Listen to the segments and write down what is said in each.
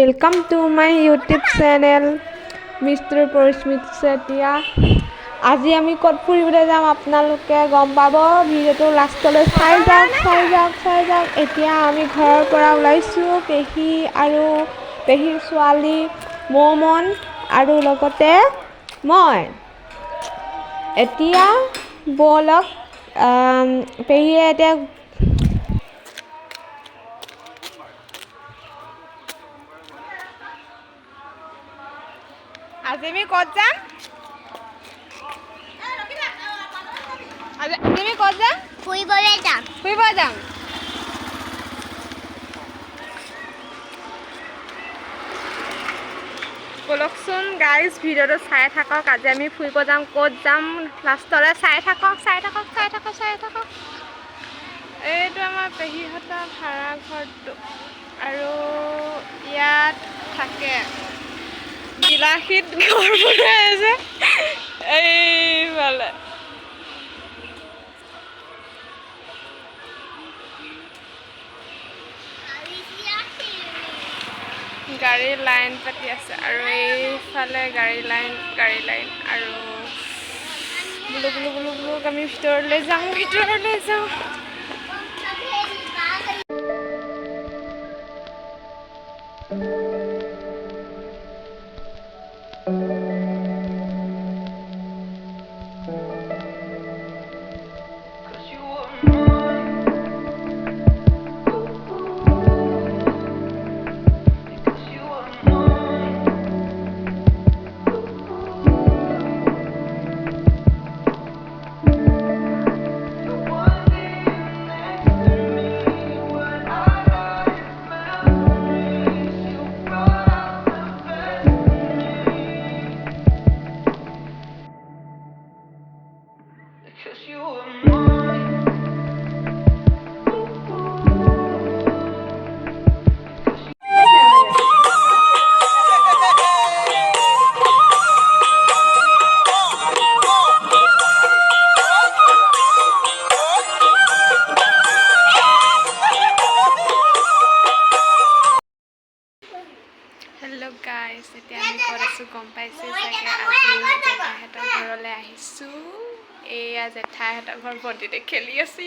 welcome to my YouTube channel Mr. Porishmit Setia. আজি আমি কত ফুৰিবলৈ যাম আপোনালোকে গম পাব ভিডিওটো লাষ্টলৈ চাই যাওক এতিয়া আমি ঘৰৰ পৰা ওলাইছো পেহী আৰু পেহীৰ ছোৱালী মোমন আৰু লগতে মই এতিয়া বলক পেহীয়ে এতিয়া আজি আমি কত যাম তুমি কত যাম ফুৰিবলৈ যাম বলকচোন গাইজ ভিডিওটো চাই থাকক আজি আমি ফুৰিব যাম ক'ত যাম লাষ্টলৈ চাই থাকক এইটো আমাৰ পেহীহঁতৰ ভাড়া ঘৰটো আৰু ইয়াত থাকে বিলাসীত ঘৰ বনাই আছে এইফালে গাড়ী লাইন পাতি আছে আৰু এইফালে গাড়ী লাইন আৰু বুলু আমি ভিতৰলৈ যাওঁ হেল্ল' গাইজ এতিয়া আমি ক'ত আছোঁ গম পাইছোঁ চাগে আজি জেঠাইহঁতৰ ঘৰলৈ আহিছোঁ এয়া জেঠাইহঁতৰ ঘৰ ভণ্টিতে খেলি আছে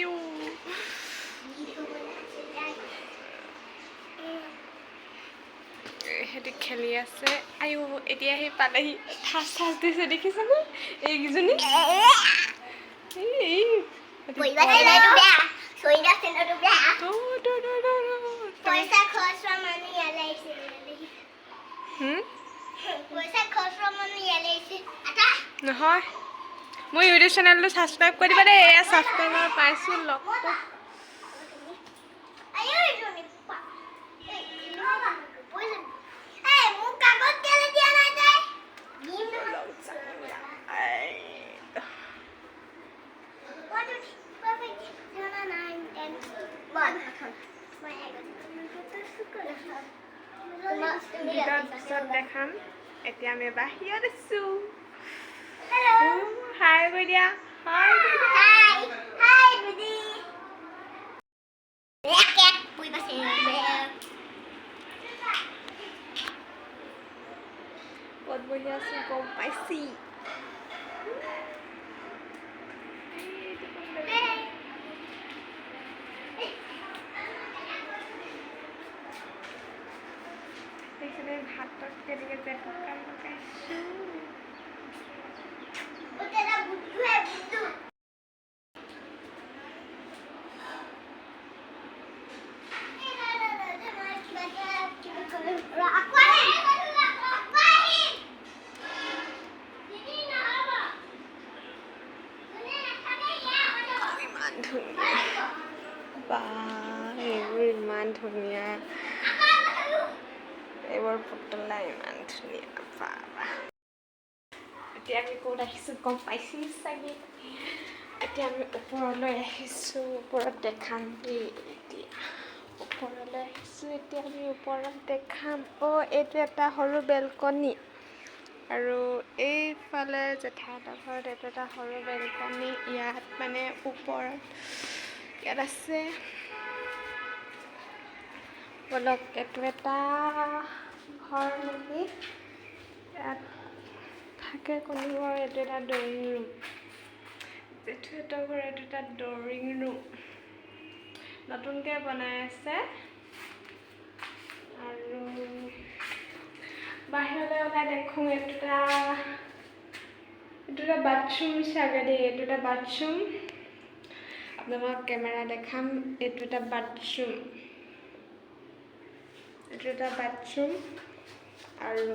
সিহঁতি খেলি আছে আয়ো এতিয়া আহি পালেহি ঠাচ দিছে দেখিছেনে এইকেইজনী নহয় মই ইউটিউব চেনেলটো ছাবস্ক্ৰাইব কৰি দিবা দেই এয়া ছাবস্ক্ৰাইবাৰ পাইছোঁ লগটো পিছত দেখাম এতিয়া আমি বাহিৰত আছোঁ হাই কৈ দিয়া ক'ত বহি আছোঁ গম পাইছি ভাতত কেনেকৈ জেতুকা লগাইছোঁ ইমান ধুনীয়া এইবোৰ পুতলা ইমান ধুনীয়া এতিয়া আমি ক'ত আহিছোঁ গম পাইছোঁ চাগে এতিয়া আমি ওপৰলৈ আহিছোঁ ওপৰত দেখাম এতিয়া ওপৰলৈ আহিছোঁ এতিয়া আমি ওপৰত দেখাম এইটো এটা সৰু বেলকনি আৰু এইফালে জেঠাইহঁতৰ ঘৰত এইটো এটা সৰু বেলকনি ইয়াত মানে ওপৰত ইয়াত আছে বলক এইটো এটা ঘৰ নেকি ইয়াত থাকে কোনোবা এইটো এটা ড্ৰয়িং ৰুম জেঠুহঁতৰ ঘৰ এইটো এটা ড্ৰয়িং ৰুম নতুনকৈ বনাই আছে আৰু বাহিৰলৈ ওলাই দেখোঁ এইটো এটা বাথৰুম চাগে দেই এইটো এটা বাথৰুম আপোনালোকক কেমেৰা দেখাম এইটো এটা বাথৰুম আৰু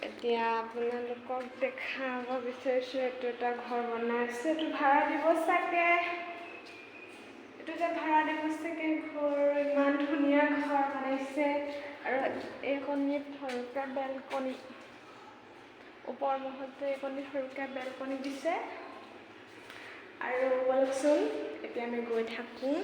এতিয়া আপোনালোকক দেখাব বিচাৰিছোঁ এইটো এটা ঘৰ বনাই আছে এইটো ভাড়া দিব চাগে ঘৰ ইমান ধুনীয়া ঘৰ বনাইছে আৰু এইকণিত সৰুকৈ বেলকনি ওপৰ মহলটো এইকণিত সৰুকৈ বেলকনি দিছে আৰু বলকচোন এতিয়া আমি গৈ থাকোঁ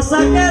সঁচাকে